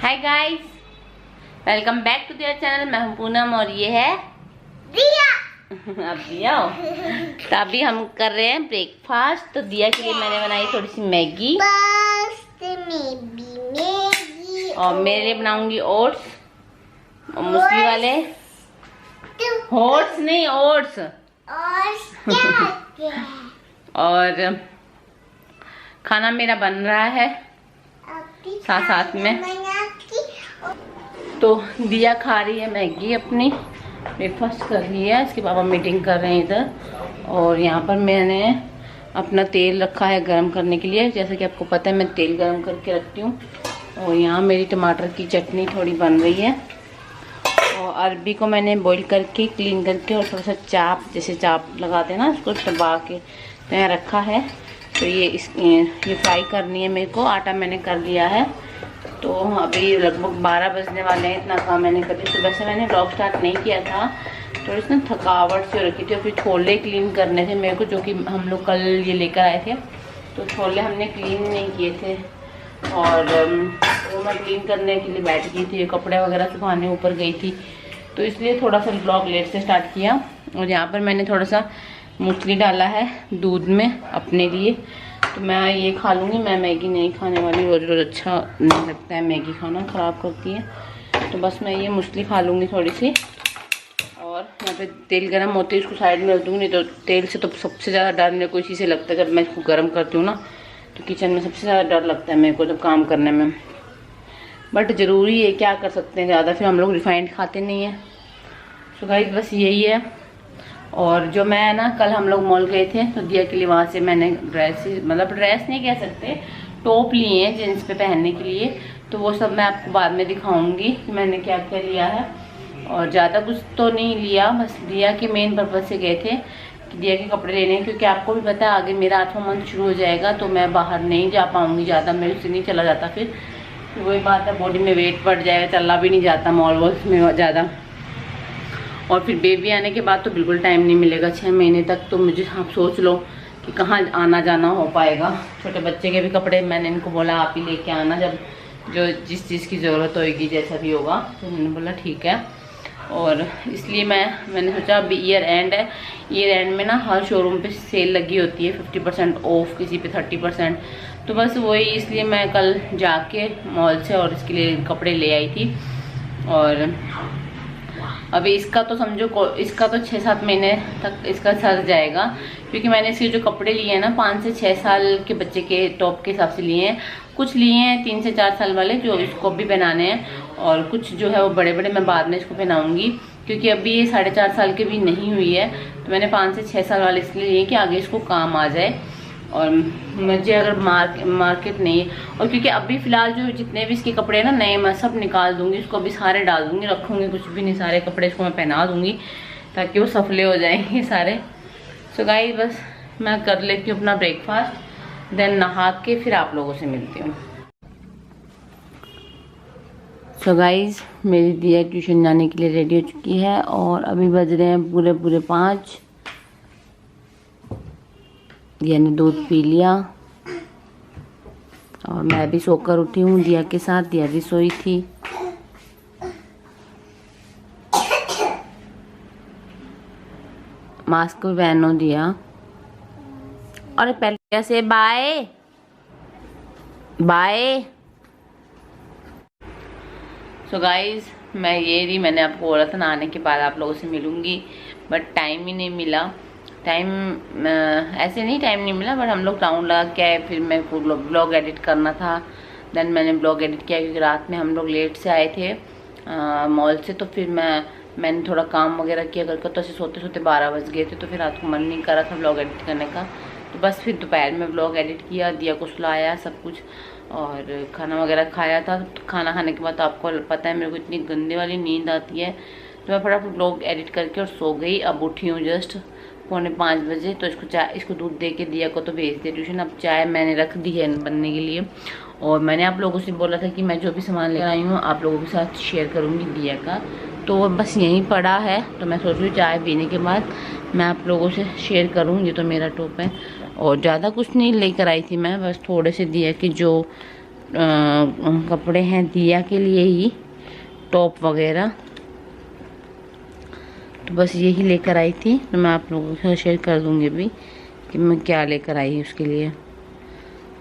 Hi guys, welcome back to their channel. मैं हूं पूनम और ये है दिया। अब दिया हो तो अभी हम कर रहे हैं ब्रेकफास्ट। तो दिया के लिए मैंने बनाई थोड़ी सी मैगी और मेरे लिए बनाऊंगी ओट्स और मुस्ली वाले ओट्स नहीं ओट्स और खाना मेरा बन रहा है साथ साथ में। तो दिया खा रही है मैगी, अपनी ब्रेकफास्ट कर रही है। इसके पापा मीटिंग कर रहे हैं इधर। और यहाँ पर मैंने अपना तेल रखा है गरम करने के लिए। जैसे कि आपको पता है मैं तेल गरम करके रखती हूँ। और यहाँ मेरी टमाटर की चटनी थोड़ी बन रही है। और अरबी को मैंने बॉईल करके क्लीन करके और थोड़ा सा चाप जैसे चाप लगाते हैं ना उसको दबा के तो यहाँ रखा है। तो ये फ्राई करनी है मेरे को। आटा मैंने कर लिया है। तो अभी लगभग 12 बजने वाले हैं। इतना काम मैंने कर लिया। सुबह से मैंने व्लॉग स्टार्ट नहीं किया था, थोड़ी सी थकावट से रखी थी। और फिर छोले क्लीन करने थे मेरे को, जो कि हम लोग कल ये लेकर आए थे। तो छोले हमने क्लीन नहीं किए थे और वो मैं क्लीन करने के लिए बैठ गई थी। कपड़े वगैरह सुखाने ऊपर गई थी, तो इसलिए थोड़ा सा व्लॉग लेट से स्टार्ट किया। और यहाँ पर मैंने थोड़ा सा मूसली डाला है दूध में अपने लिए। तो मैं ये खा लूँगी। मैं मैगी नहीं खाने वाली, रोज़ रोज़ अच्छा नहीं लगता है मैगी खाना, ख़राब करती है। तो बस मैं ये मूसली खा लूँगी थोड़ी सी। और यहाँ पे तेल गरम होते ही इसको साइड में रख दूँगी। नहीं तो तेल से तो सबसे ज़्यादा डर मेरे को इसी से लगता है। जब मैं इसको गर्म करती हूँ ना तो किचन में सबसे ज़्यादा डर लगता है मेरे को जब काम करने में। बट ज़रूरी है, क्या कर सकते हैं, ज़्यादा फिर हम लोग रिफाइंड खाते नहीं हैं। तो गाइस बस यही है। और जो मैं ना कल हम लोग मॉल गए थे तो दिया के लिए वहाँ से मैंने ड्रेस नहीं कह सकते, टॉप लिए हैं जीन्स पे पहनने के लिए। तो वो सब मैं आपको बाद में दिखाऊंगी कि मैंने क्या क्या लिया है। और ज़्यादा कुछ तो नहीं लिया, बस दिया के मेन पर्पज़ से गए थे कि दिया के कपड़े लेने हैं। क्योंकि आपको भी पता है आगे मेरा 8वां मंथ शुरू हो जाएगा तो मैं बाहर नहीं जा पाऊँगी ज़्यादा, मेरे से नहीं चला जाता। फिर वही बात है, बॉडी में वेट बढ़ जाएगा, चलना भी नहीं जाता मॉल वॉल में ज़्यादा। और फिर बेबी आने के बाद तो बिल्कुल टाइम नहीं मिलेगा 6 महीने तक। तो मुझे आप सोच लो कि कहाँ आना जाना हो पाएगा। छोटे बच्चे के भी कपड़े मैंने इनको बोला आप ही लेके आना, जब जो जिस चीज़ की ज़रूरत होगी जैसा भी होगा। तो मैंने बोला ठीक है। और इसलिए मैंने सोचा अभी ईयर एंड है। ईयर एंड में ना हर शोरूम पे सेल लगी होती है 50% ऑफ, किसी पे 30%। तो बस वही इसलिए मैं कल जाके मॉल से और इसके लिए कपड़े ले आई थी। और अभी इसका तो समझो इसका तो 6-7 महीने तक इसका सर जाएगा। क्योंकि मैंने इसके जो कपड़े लिए हैं ना 5 से 6 साल के बच्चे के टॉप के हिसाब से लिए हैं। कुछ लिए हैं 3 से 4 साल वाले जो इसको भी पहनाने हैं। और कुछ जो है वो बड़े बड़े मैं बाद में इसको पहनाऊंगी। क्योंकि अभी ये 4.5 साल की भी नहीं हुई है। तो मैंने 5 से 6 साल वाले इसलिए लिए कि आगे इसको काम आ जाए। और मुझे अगर मार्केट नहीं, और क्योंकि अभी फ़िलहाल जो जितने भी इसके कपड़े हैं ना नए, मैं सब निकाल दूंगी। इसको अभी सारे डाल दूंगी, रखूँगी कुछ भी नहीं, सारे कपड़े इसको मैं पहना दूंगी ताकि वो सफले हो जाएंगे सारे। सो गाइस बस मैं कर लेती हूँ अपना ब्रेकफास्ट, देन नहा के फिर आप लोगों से मिलती हूँ। सो गाइस मेरी दिया ट्यूशन जाने के लिए रेडी हो चुकी है और अभी बज रहे हैं पूरे 5। दिया ने दूध पी लिया और मैं भी सोकर उठी हूँ दिया के साथ। दिया भी सोई थी। मास्क भी पहनो दिया। और पहले से बाय बाय। सो गाइज मैंने आपको बोला था नहाने के बाद आप लोगों से मिलूंगी, बट टाइम ही नहीं मिला। ऐसे नहीं टाइम नहीं मिला, बट हम लोग टाउन लगा के आए। फिर मैं ब्लॉग एडिट करना था, देन मैंने ब्लॉग एडिट किया क्योंकि रात में हम लोग लेट से आए थे मॉल से। तो फिर मैंने थोड़ा काम वगैरह किया करके तो ऐसे सोते सोते 12 बज गए थे। तो फिर रात को मन नहीं कर रहा था ब्लॉग एडिट करने का। तो बस फिर दोपहर में ब्लॉग एडिट किया, दिया को सुलाया सब कुछ और खाना वगैरह खाया था। तो खाना खाने के बाद तो आपको पता है मेरे को इतनी गंदे वाली नींद आती है। तो मैं फटाफट ब्लॉग एडिट करके और सो गई। अब उठी हूँ जस्ट 4:45 बजे। तो इसको दूध दे के दिया को तो भेज दिया ट्यूशन। अब चाय मैंने रख दी है बनने के लिए। और मैंने आप लोगों से बोला था कि मैं जो भी सामान लेकर आई हूँ आप लोगों के साथ शेयर करूँगी दिया का। तो बस यहीं पड़ा है। तो मैं सोच रही हूँ चाय पीने के बाद मैं आप लोगों से शेयर करूँ। ये तो मेरा टॉप है और ज़्यादा कुछ नहीं लेकर आई थी मैं, बस थोड़े से दिया कि जो कपड़े हैं दिया के लिए ही, टॉप वगैरह। तो बस यही लेकर आई थी, तो मैं आप लोगों के साथ शेयर कर दूँगी अभी कि मैं क्या लेकर आई उसके लिए।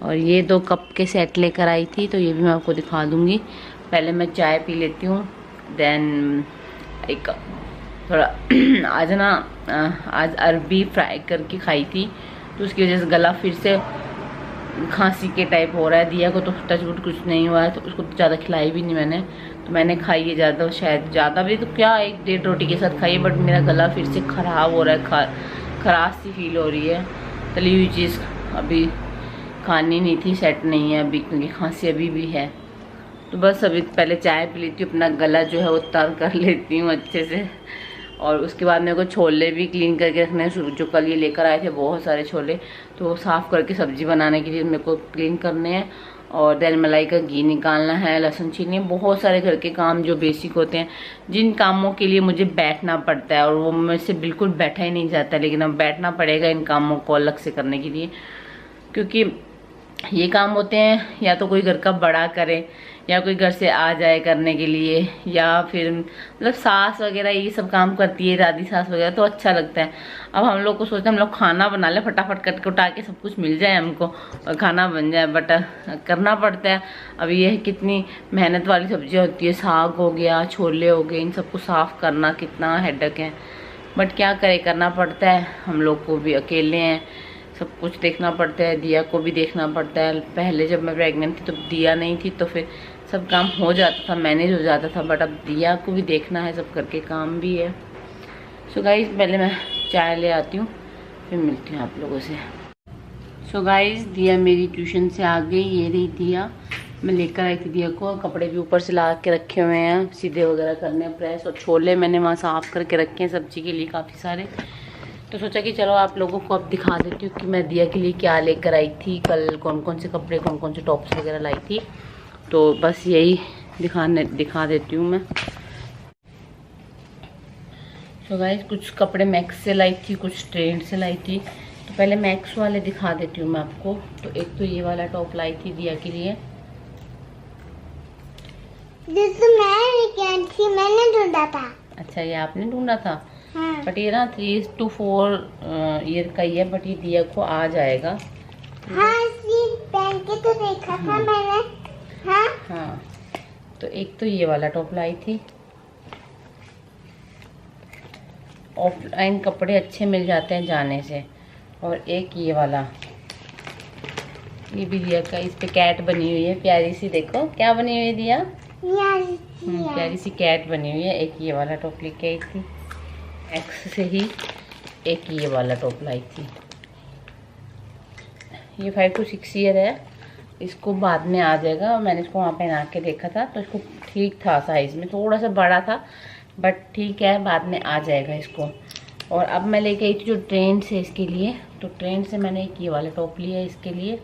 और ये 2 कप के सेट लेकर आई थी, तो ये भी मैं आपको दिखा दूँगी। पहले मैं चाय पी लेती हूँ, देन एक थोड़ा आज अरबी फ्राई करके खाई थी, तो उसकी वजह से गला फिर से खांसी के टाइप हो रहा है। दिया को तो टचवुड कुछ नहीं हुआ है, तो उसको तो ज़्यादा खिलाई भी नहीं मैंने। तो मैंने खाई है ज़्यादा, शायद ज़्यादा भी तो क्या 1-1.5 रोटी के साथ खाई है, बट मेरा गला फिर से ख़राब हो रहा है, खराश सी फील हो रही है। तली हुई चीज़ अभी खानी नहीं थी, सेट नहीं है अभी, क्योंकि खांसी अभी भी है। तो बस अभी पहले चाय पी लेती हूँ, अपना गला जो है वो तर कर लेती हूँ अच्छे से। और उसके बाद मेरे को छोले भी क्लीन करके रखने हैं, जो कल ये लेकर आए थे बहुत सारे छोले, तो वो साफ़ करके सब्जी बनाने के लिए मेरे को क्लीन करने हैं। और देन मलाई का घी निकालना है, लहसुन छीलनी है, बहुत सारे घर के काम जो बेसिक होते हैं, जिन कामों के लिए मुझे बैठना पड़ता है, और वो मुझसे बिल्कुल बैठा ही नहीं जाता, लेकिन अब बैठना पड़ेगा इन कामों को अलग से करने के लिए। क्योंकि ये काम होते हैं या तो कोई घर का बड़ा करे, या कोई घर से आ जाए करने के लिए, या फिर मतलब सास वगैरह ये सब काम करती है, दादी सास वगैरह, तो अच्छा लगता है। अब हम लोग को सोचते हैं हम लोग खाना बना ले, फटाफट कट उठा के सब कुछ मिल जाए हमको और खाना बन जाए, बट करना पड़ता है। अब ये कितनी मेहनत वाली सब्जियां होती है, साग हो गया, छोले हो गए, इन सबको साफ करना कितना हेडेक है, बट क्या करे, करना पड़ता है। हम लोग को भी अकेले हैं, सब कुछ देखना पड़ता है, दिया को भी देखना पड़ता है। पहले जब मैं प्रेग्नेंट थी तो दिया नहीं थी, तो फिर सब काम हो जाता था, मैनेज हो जाता था, बट अब दिया को भी देखना है, सब करके काम भी है। सो गाइस पहले मैं चाय ले आती हूँ, फिर मिलती हूँ आप लोगों से। सो गाइस दिया मेरी ट्यूशन से आ गई, ये रही दिया, मैं लेकर आई थी दिया को। कपड़े भी ऊपर से ला के रखे हुए हैं, सीधे वगैरह करने प्रेस, और छोले मैंने वहाँ साफ़ करके रखे हैं सब्जी के लिए काफ़ी सारे। तो सोचा कि चलो आप लोगों को अब दिखा देती हूँ कि मैं दिया के लिए क्या लेकर आई थी, कल कौन कौन से कपड़े, कौन कौन से टॉप्स वगैरह लाई थी। तो बस यही दिखा देती हूँ मैं। तो गाइस कुछ कपड़े मैक्स से लाई थी, कुछ ट्रेंड से लाई थी। तो पहले मैक्स वाले दिखा देती हूँ मैं आपको। तो एक तो ये वाला टॉप लाई थी दिया के लिए, मैंने ढूंढा था। अच्छा ये आपने ढूंढा था? हाँ। बट ये ना 3 to 4 ईयर का ही है, बट ये दिया को आ जाएगा। हाँ पहन के तो देखा था मैंने। हाँ तो एक तो ये वाला टॉप लाई थी। ऑफलाइन कपड़े अच्छे मिल जाते हैं जाने से। और एक ये वाला, ये भी दिया का, इस पे कैट बनी हुई है प्यारी सी, देखो क्या बनी हुई है दिया, प्यारी सी कैट बनी हुई है। एक ये वाला टॉप लेके आई थी एक्स से ही, एक ये वाला टॉप लाई थी। ये 5 to 6 ईयर है, इसको बाद में आ जाएगा। मैंने इसको वहाँ पहना के देखा था, तो इसको ठीक था, साइज़ में थोड़ा सा बड़ा था, बट ठीक है, बाद में आ जाएगा इसको। और अब मैं लेके आई थी जो ट्रेंड से इसके लिए, तो ट्रेंड से मैंने एक ये वाला टॉप लिया है इसके लिए।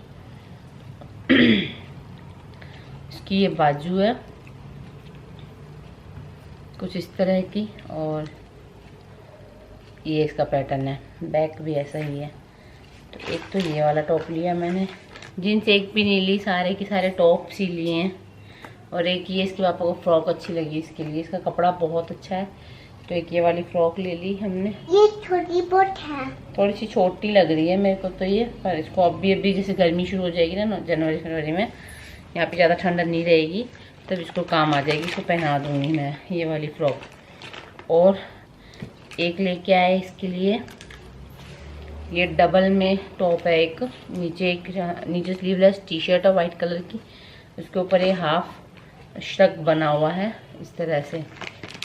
इसकी ये बाजू है कुछ इस तरह की, और ये इसका पैटर्न है, बैक भी ऐसा ही है। तो एक तो ये वाला टॉप लिया मैंने, जीन्स एक भी नहीं ली, सारे के सारे टॉप सी लिए हैं। और एक ये इसके पापा को फ्रॉक अच्छी लगी इसके लिए, इसका कपड़ा बहुत अच्छा है, तो एक ये वाली फ्रॉक ले ली हमने। ये छोटी बहुत है, थोड़ी सी छोटी लग रही है मेरे को तो ये, पर इसको अभी जैसे गर्मी शुरू हो जाएगी ना जनवरी फरवरी में, यहाँ पे ज़्यादा ठंडा नहीं रहेगी, तब इसको काम आ जाएगी, इसको पहना दूँगी मैं ये वाली फ्रॉक। और एक लेके आए इसके लिए, ये डबल में टॉप है, एक नीचे स्लीवलेस टी शर्ट है वाइट कलर की, उसके ऊपर ये हाफ श्रग बना हुआ है इस तरह से।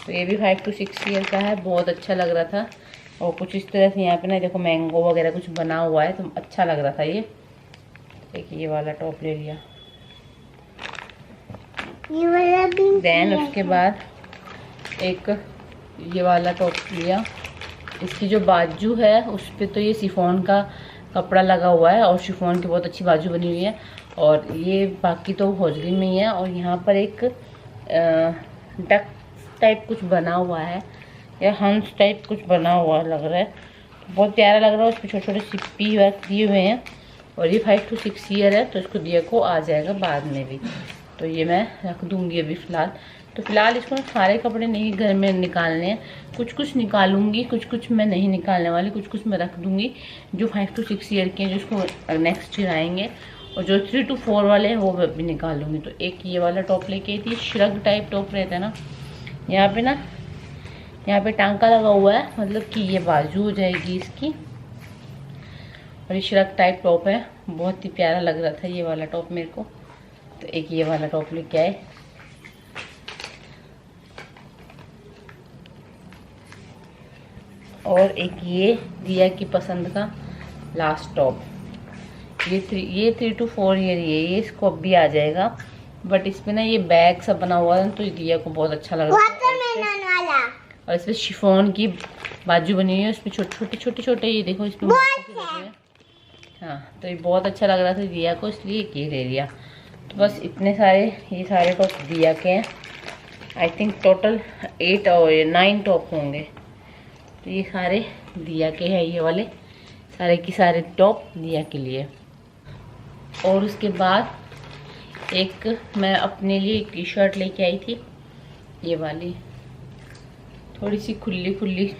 तो ये भी 5 to 6 ईयर का है, बहुत अच्छा लग रहा था। और कुछ इस तरह से यहाँ पे ना देखो मैंगो वगैरह कुछ बना हुआ है, तो अच्छा लग रहा था ये। एक ये वाला टॉप ले लिया, ये वाला भी। देन उसके बाद एक ये वाला टॉप लिया। इसकी जो बाजू है उस पर तो ये शिफॉन का कपड़ा लगा हुआ है, और शिफॉन की बहुत अच्छी बाजू बनी हुई है, और ये बाकी तो हौजरी में ही है। और यहाँ पर एक डक टाइप कुछ बना हुआ है, या हंस टाइप कुछ बना हुआ लग रहा है, बहुत प्यारा लग रहा है। उस पर छोटे छोटे सिप्पी वर्क दिए हुए हैं, और ये 5 to 6 ईयर है, तो इसको दिया को आ जाएगा बाद में भी। तो ये मैं रख दूंगी अभी फ़िलहाल। तो फिलहाल इसको सारे कपड़े नहीं घर में निकालने हैं, कुछ कुछ निकालूंगी, कुछ कुछ मैं नहीं निकालने वाली, कुछ कुछ मैं रख दूंगी जो 5 to 6 ईयर के हैं, जिसको नेक्स्ट ईयर आएंगे। और जो 3 to 4 वाले हैं वो मैं भी निकालूंगी। तो एक ये वाला टॉप लेके आई थी, श्रग टाइप टॉप रहता है ना, यहाँ पे ना, यहाँ पे टांका लगा हुआ है, मतलब कि ये बाजू हो जाएगी इसकी। और ये श्रग टाइप टॉप है, बहुत ही प्यारा लग रहा था ये वाला टॉप मेरे को, तो एक ये वाला टॉप लेके आए। और एक ये दिया की पसंद का लास्ट टॉप, ये 3 to 4 ईयर ये इसको अब भी आ जाएगा, बट इसमें ना ये बैग सब बना हुआ है, तो ये दिया को बहुत अच्छा लग रहा है। और इसमें शिफॉन की बाजू बनी हुई है, उसमें छोटे छोटे ये देखो इसमें, हाँ, तो ये बहुत अच्छा लग रहा था दिया को, इसलिए ये ले लिया। तो बस इतने सारे ये सारे टॉप दिया के हैं, आई थिंक टोटल 8 और 9 टॉप होंगे। तो ये सारे दिया के हैं, ये वाले सारे के सारे टॉप दिया के लिए। और उसके बाद एक मैं अपने लिए एक टी शर्ट लेके आई थी, ये वाली थोड़ी सी खुली खुली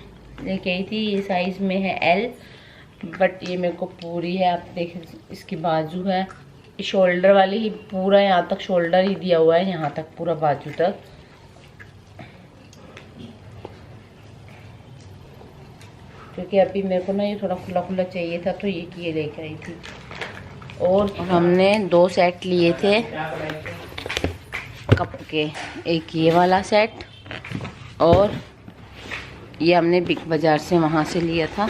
लेके आई थी, ये साइज़ में है L, बट ये मेरे को पूरी है। आप देख, इसकी बाजू है शोल्डर वाली ही, पूरा यहाँ तक शोल्डर ही दिया हुआ है, यहाँ तक पूरा बाजू तक। क्योंकि अभी मेरे को ना ये थोड़ा खुला खुला चाहिए था, तो ये लेके आई थी। और हमने 2 सेट लिए थे कप के, एक ये वाला सेट और ये हमने बिग बाज़ार से वहाँ से लिया था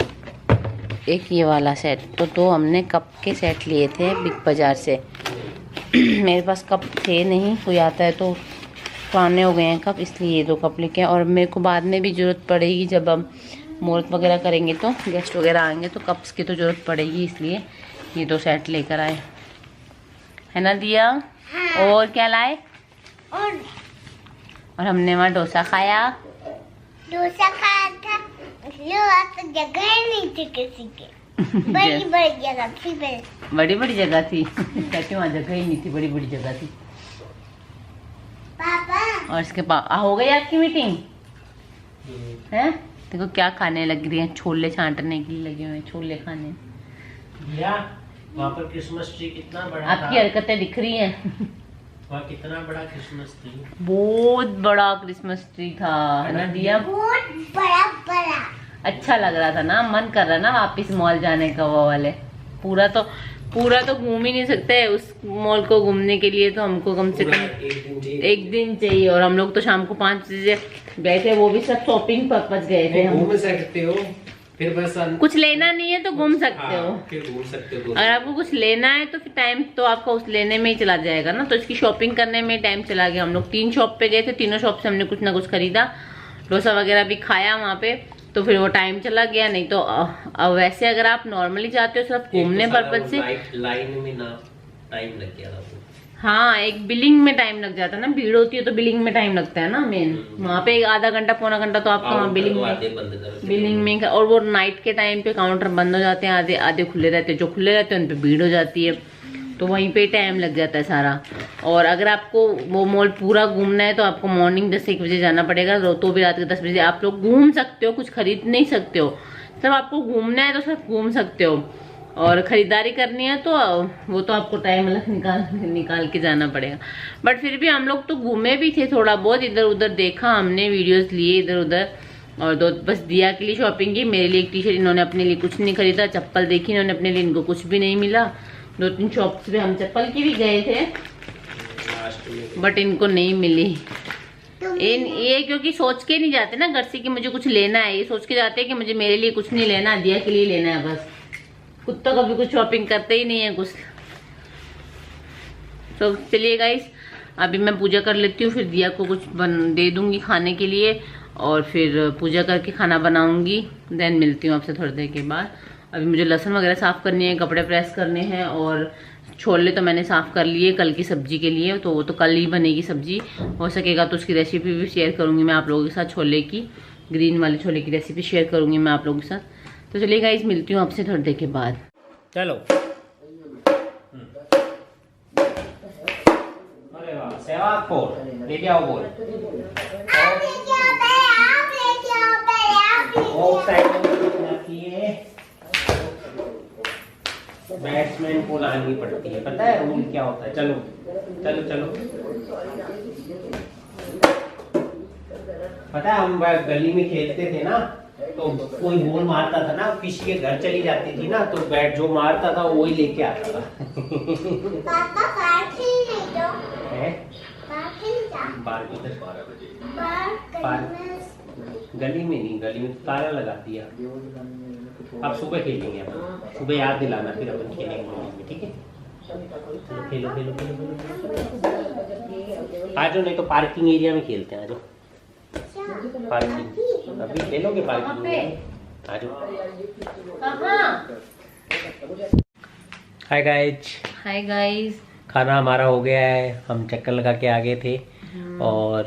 एक ये वाला सेट। तो 2 हमने कप के सेट लिए थे बिग बाज़ार से। मेरे पास कप थे नहीं, कोई आता है तो पुराने हो गए हैं कप, इसलिए ये 2 कप लेके आए। और मेरे को बाद में भी ज़रूरत पड़ेगी, जब हम मुहूर्त वगैरह करेंगे तो गेस्ट वगैरह आएंगे तो कप्स की तो ज़रूरत पड़ेगी, इसलिए ये 2 सेट लेकर आए, है ना दिया? हाँ। और क्या लाए? और हमने वहाँ डोसा खाया था, तो जगह नहीं थी किसी के, बड़ी बड़ी जगह थी, बड़ी बड़ी जगह थी। कहते वहाँ जगह ही नहीं थी, बड़ी बड़ी जगह थी। पापा और इसके पापा हो गई आपकी मीटिंग है? देखो क्या खाने लग रही है, छोले छांटने के लिए लगे हुए हैं, छोले खाने। वहाँ पर क्रिसमस ट्री कितना बड़ा आपकी हरकतें दिख रही हैं। वहाँ कितना बड़ा क्रिसमस ट्री, बहुत बड़ा क्रिसमस ट्री था, है ना दिया? बहुत बड़ा अच्छा लग रहा था ना, मन कर रहा ना वापस मॉल जाने का। वो वाले पूरा तो घूम ही नहीं सकते, उस मॉल को घूमने के लिए तो हमको कम से कम एक दिन चाहिए। और हम लोग तो शाम को 5 बजे गए थे, वो भी सब शॉपिंग पर्पस गए थे। हम घूम सकते हो, फिर बस कुछ लेना नहीं है तो घूम सकते हो, फिर घूम सकते हो। अगर आपको कुछ लेना है तो फिर टाइम तो आपका उस लेने में ही चला जाएगा ना। तो इसकी शॉपिंग करने में टाइम चला गया। हम लोग 3 शॉप पे गए थे, तीनों शॉप से हमने कुछ ना कुछ खरीदा, डोसा वगैरह भी खाया वहाँ पे, तो फिर वो टाइम चला गया। नहीं तो वैसे अगर आप नॉर्मली जाते हो सिर्फ घूमने पर्पज से, लाइन में ना टाइम लग गया था। हाँ, एक बिलिंग में टाइम लग जाता है ना, भीड़ होती है तो बिलिंग में टाइम लगता है ना मेन। वहाँ पे आधा घंटा पौना घंटा तो आपका वहाँ बिलिंग में। और वो नाइट के टाइम पे काउंटर बंद हो जाते हैं, आधे आधे खुले रहते हैं, जो खुले रहते हैं उन पे भीड़ हो जाती है, तो वहीं पे टाइम लग जाता है सारा। और अगर आपको वो मॉल पूरा घूमना है तो आपको मॉर्निंग 10-1 बजे जाना पड़ेगा, तो भी रात के 10 बजे आप लोग घूम सकते हो, कुछ खरीद नहीं सकते हो। सिर्फ आपको घूमना है तो सिर्फ घूम सकते हो, और खरीदारी करनी है तो वो तो आपको टाइम अलग निकाल के जाना पड़ेगा। बट फिर भी हम लोग तो घूमे भी थे, थोड़ा बहुत इधर उधर देखा हमने, वीडियोस लिए इधर उधर। और बस दिया के लिए शॉपिंग की, मेरे लिए एक टी शर्ट, इन्होंने अपने लिए कुछ नहीं खरीदा। चप्पल देखी इन्होंने अपने लिए, इनको कुछ भी नहीं मिला। 2-3 शॉप्स पे हम चप्पल की भी गए थे, बट इनको नहीं मिली। ये क्योंकि सोच के नहीं जाते ना घर से कि मुझे कुछ लेना है, ये सोच के जाते हैं कि मुझे मेरे लिए कुछ नहीं लेना, दिया के लिए लेना है बस। खुद तो कभी कुछ शॉपिंग करते ही नहीं है कुछ। तो चलिए गाइस, अभी मैं पूजा कर लेती हूँ, फिर दिया को कुछ दे दूंगी खाने के लिए, और फिर पूजा करके खाना बनाऊंगी। देन मिलती हूँ आपसे थोड़ी देर के बाद। अभी मुझे लहसुन वगैरह साफ करनी है, कपड़े प्रेस करने हैं, और छोले तो मैंने साफ कर लिए कल की सब्जी के लिए, तो वो तो कल ही बनेगी सब्जी। हो सकेगा तो उसकी रेसिपी भी शेयर करूंगी मैं आप लोगों के साथ, छोले की, ग्रीन वाले छोले की रेसिपी शेयर करूंगी मैं आप लोगों के साथ। तो चलिए गाइस, मिलती हूँ आपसे थोड़ी देर के बाद। चलो सहवाग बोल, लेके आओ बोल। आप लेके आओ पहले, आप लेके आओ पहले, आप लेके आओ। ऑफ साइड किए बैट्समैन को लानी पड़ती है, पता है रूल क्या होता है? चलो चलो चलो, पता है हम गली में खेलते थे ना, तो कोई बॉल मारता था ना, किसी के घर चली जाती थी ना, तो बैट जो मारता था वही लेके आता था। पापा पार्क खेलने दो। है पार्क खेलने जा। बाहर किधर? पार्क गली में नहीं, गली में ताला लगा दिया। अब सुबह खेलेंगे, अपन सुबह याद दिलाना, फिर अपन खेलेंगे गली में, ठीक है? चलो खेलो खेलो खेलो खेलो, आ जाओ, नहीं तो पार्किंग एरिया में खेलते हैं, आ जाओ। पार्किंग अभी खेलोगे? पार्किंग में आ जाओ। हाय गाइज, हाय गाइस, खाना हमारा हो गया है, हम चक्कर लगा के आ गए थे और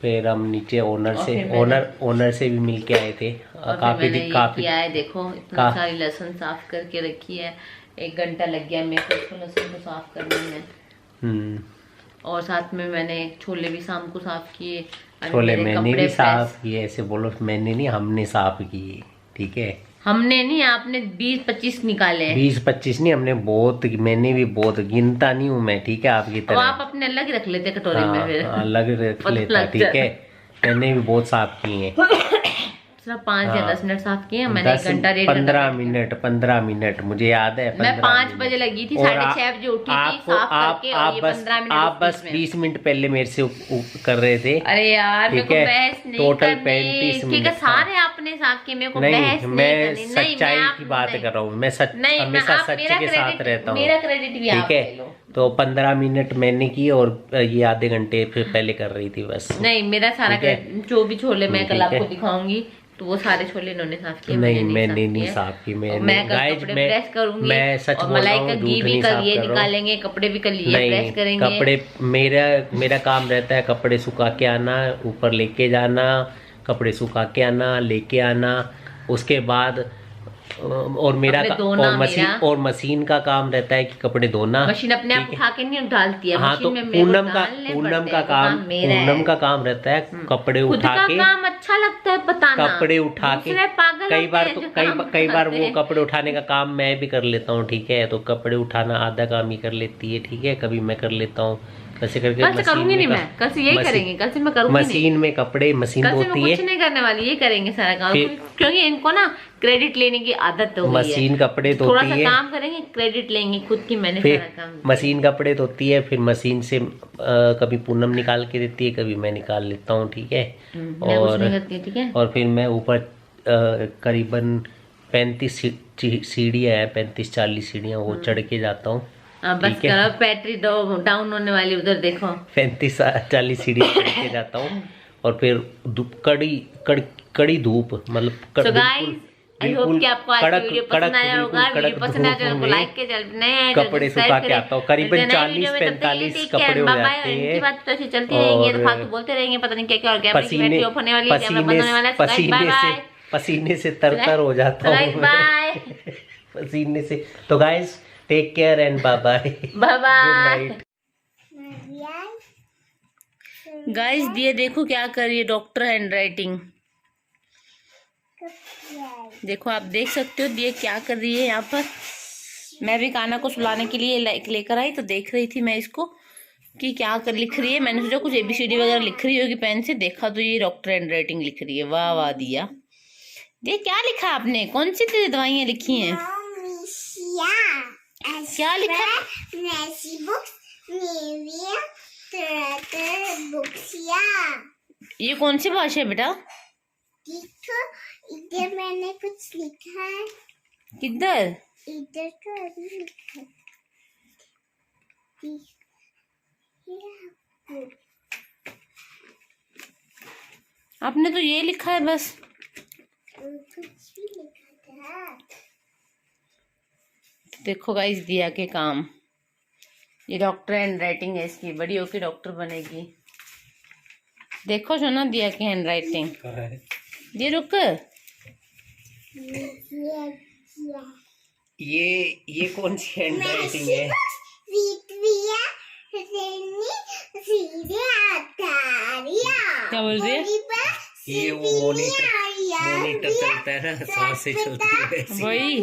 फिर हम नीचे ओनर से भी मिल के आए थे। काफी किया है, देखो इतना सारी लहसुन साफ करके रखी है, 1 घंटा लग गया मेरे को इसको लहसुन को साफ करने में। और साथ में मैंने छोले भी शाम को साफ किए। छोले मैंने भी साफ किए, ऐसे बोलो मैंने नहीं, हमने साफ किए, ठीक है? हमने नहीं, आपने 20-25 निकाले। 20-25 नहीं, हमने बहुत, मैंने भी बहुत, गिनता नहीं हूँ मैं, ठीक है? आपकी तरह। आप अपने अलग रख लेते कटोरे में, फिर अलग रख लेता, ठीक है? मैंने भी बहुत साफ किए हैं। सिर्फ 5 या 10 मिनट साफ किए, मैंने 1 घंटा 15 मिनट मुझे याद है। मैं 5 बजे लगी थी, 6:30 बजे उठी थी साफ करके, और ये 15 मिनट आप बस 20 मिनट पहले मेरे से कर रहे थे। अरे यार मेरे को बहस नहीं टोटल करनी, 35 मिनट। ठीक है? सारे आपने साफ किए, मेरे को नहीं, बहस नहीं मैं करनी। सच्चाई की बात कर रहा हूँ, मैं हमेशा सच के साथ रहता हूँ, मेरा क्रेडिट भी आप ठीक ले है? लो। तो 15 मिनट मैंने की और ये आधे घंटे फिर पहले कर रही थी बस। नहीं, मेरा सारा जो भी छोले मैं कल आपको दिखाऊंगी, तो वो सारे छोले इन्होंने साफ किए। नहीं, मैंने नहीं साफ की। मैं कल कपड़े प्रेस करूंगी, मैं सच और बोल रहा मलाई हूँ, का घी भी कल ये निकालेंगे, कपड़े भी कल ये प्रेस करेंगे। कपड़े मेरा काम रहता है, कपड़े सुखा के आना, ऊपर लेके जाना, कपड़े सुखा के आना, लेके आना, उसके बाद और मेरा और मशीन का काम रहता है कि कपड़े धोना। मशीन अपने आप उठा के नहीं डालती है। हाँ, तो पूनम का काम रहता है कपड़े उठा के। काम अच्छा लगता है बताना, कपड़े उठा के। कई बार वो कपड़े उठाने का काम मैं भी कर लेता हूँ, ठीक है? तो कपड़े उठाना आधा काम ही कर लेती है, ठीक है? कभी मैं कर लेता हूँ, कैसे करके। कल से करूंगी नहीं मैं, कल से यही करेंगे, कल से मैं करूंगी मशीन में कपड़े, मशीन होती है, कुछ नहीं करने वाली, ये करेंगे सारा काम, क्योंकि इनको ना क्रेडिट लेने की आदत हो गई है। मशीन कपड़े धोती थोड़ा है, सा काम करेंगे, क्रेडिट लेंगे खुद की, मैंने फिर सारा काम। मशीन कपड़े धोती है, फिर मशीन से कभी पूनम निकाल के देती है, कभी मैं निकाल लेता हूँ, ठीक है? और फिर मैं ऊपर करीबन 35 सीढ़ियाँ है, 35-40 सीढ़ियाँ, वो चढ़ के जाता हूँ। बस करो, बैटरी डाउन होने वाली, उधर देखो। 35-40 सीढ़ी चढ़ के जाता हूँ, और फिर कड़ी धूप, मतलब आई होप कि आपको आज की वीडियो पसंद आया होगा। वीडियो पसंद आया तो लाइक के चैनल कपड़े सुखा के आता हूँ। करीबन 40-45 कपड़े हो जाते हैं। इनकी बात तो ऐसी चलती रहेंगी, तो फालतू बोलते रहेंगे, पता नहीं क्या क्या हो गया। पसीने से तरतर हो जाता हूँ पसीने से। तो guys, take care and bye bye. Bye bye guys. ये देखो क्या कर रही है डॉक्टर हैंडराइटिंग, देखो आप देख सकते हो ये क्या कर रही है यहाँ पर। मैं भी काना को सुलाने के लिए लेकर आई, तो देख रही थी मैं इसको कि क्या कर लिख रही है। मैंने सोचा कुछ ABCD वगैरह लिख रही होगी पेन से, देखा तो ये डॉक्टर हैंडराइटिंग लिख रही है। वाह वाह दिया, ये क्या लिखा आपने? कौन सी दवाइयाँ लिखी हैं? क्या लिखा? ये कौन सी भाषा है बेटा? इधर मैंने कुछ लिखा है। किधर? इधर तो अभी लिखा है। आपने तो ये लिखा है बस। कुछ भी लिखा था। देखो गाइस दिया के काम, ये डॉक्टर हैंडराइटिंग है इसकी, बड़ी होके डॉक्टर बनेगी। देखो सोना दिया के हैंडराइटिंग। ये रुक, ये कौन सी हैंडराइटिंग है? क्या बोल रही है? ये वो मॉनिटर चलता है ना, सांस से चलती है वही